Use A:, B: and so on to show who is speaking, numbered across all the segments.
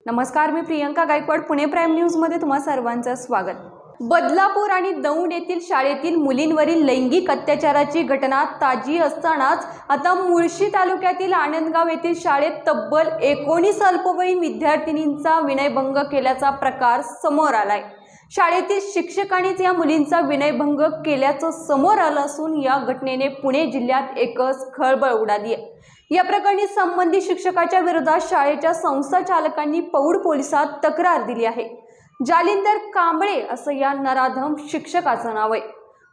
A: नमस्कार, मी Priyanka Gaikwad. Pune prime news मध्ये तुम्हा सर्वांचं स्वागत. बदलापूर आणि दौंड येथील शाळेतील मुलींवरील लैंगिक अत्याचाराची घटना ताजी असतानाच आता मुळशी तालुक्यातील आनंदगाव येथील शाळेत तब्बल 19 अल्पवयीन विद्यार्थिनींचा विनयभंग केल्याचा प्रकार समोर आलाय. शाळेतील शिक्षकांनीच या मुलींचा विनयभंग केल्याचं समोर आलं असून या घटनेने पुणे जिल्ह्यात एकच खळबळ उडाली आहे. या प्रकरणी संबंधित शिक्षकाच्या विरोधात शाळेच्या संस्थाचालकांनी पौड पोलिसात तक्रार दिली आहे. जालिंदर कांबळे असं या नराधम शिक्षकाचं नाव आहे.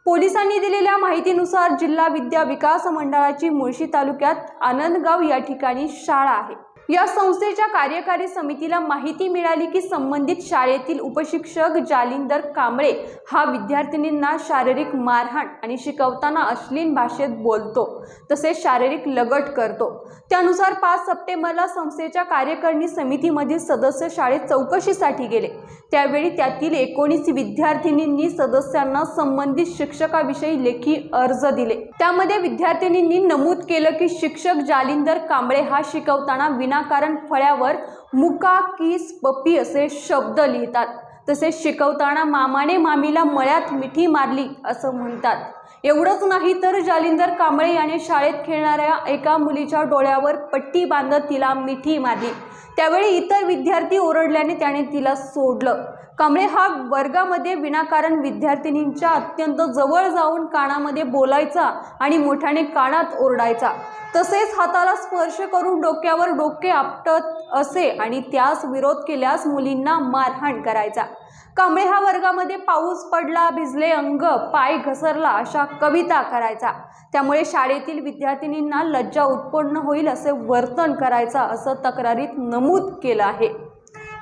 A: पोलिसांनी दिलेल्या माहितीनुसार जिल्हा विद्या विकास मंडळाची मुळशी तालुक्यात आनंदगाव या ठिकाणी शाळा आहे. या संस्थेच्या कार्यकारी समितीला माहिती मिळाली की संबंधित शाळेतील उपशिक्षक जालिंदर कांबळे हा विद्यार्थिनींना शारीरिक मारहाण आणि शिकवताना अश्लील भाषेत बोलतो, तसेच शारीरिक लगट करतो. त्यानुसार 5 सप्टेंबरला संस्थेच्या कार्यकारिणी समितीमधील सदस्य शाळेत चौकशीसाठी गेले. त्यावेळी त्यातील 19 विद्यार्थिनींनी सदस्यांना संबंधित शिक्षकाविषयी लेखी अर्ज दिले. त्यामध्ये विद्यार्थिनींनी नमूद केलं की शिक्षक जालिंदर कांबळे हा शिकवताना विनाकारण फळ्यावर मुका, किस, पप्पी असे शब्द लिहितात. तसेच शिकवताना मामाने मामीला मळ्यात मिठी मारली असं म्हणतात. एवढंच नाही तर जालिंदर कांबळे याने शाळेत खेळणाऱ्या एका मुलीच्या डोळ्यावर पट्टी बांधत तिला मिठी मारली. त्यावेळी इतर विद्यार्थी ओरडल्याने त्याने तिला सोडलं. कांबळे हा वर्गामध्ये विनाकारण विद्यार्थिनींच्या अत्यंत जवळ जाऊन कानामध्ये बोलायचा आणि मोठ्याने कानात ओरडायचा. तसेच हाताला स्पर्श करून डोक्यावर डोके आपटत असे आणि त्यास विरोध केल्यास मुलींना मारहाण करायचा. कांबळे हा वर्गामध्ये पाऊस पडला, भिजले अंग, पाय घसरला अशा कविता करायचा. त्यामुळे शाळेतील विद्यार्थिनींना लज्जा उत्पन्न होईल असे वर्तन करायचा असं तक्रारीत नमूद केलं आहे.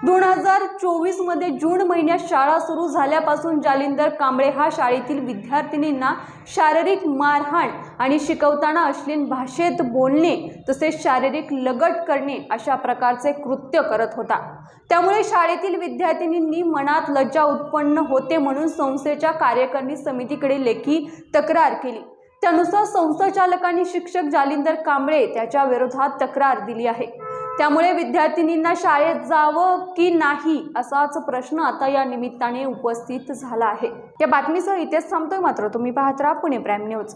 A: 2024 मध्ये जून महिन्यात शाळा सुरू झाल्यापासून जालिंदर कांबळे हा शाळेतील विद्यार्थिनींना शारीरिक मारहाण आणि शिकवताना अश्लील भाषेत बोलणे तसेच शारीरिक लगट करणे अशा प्रकारचे कृत्य करत होता. त्यामुळे शाळेतील विद्यार्थिनींनी मनात लज्जा उत्पन्न होते म्हणून संस्थेच्या कार्यकारिणी समितीकडे लेखी तक्रार केली. त्यानुसार संस्थाचालकांनी शिक्षक जालिंदर कांबळे त्याच्या विरोधात तक्रार दिली आहे. त्यामुळे विद्यार्थिनींना शाळेत जावं की नाही असाच प्रश्न आता या निमित्ताने उपस्थित झाला आहे. या बातमीसह इथेच थांबतोय, मात्र तुम्ही पाहत राहा पुणे प्राईम न्यूज.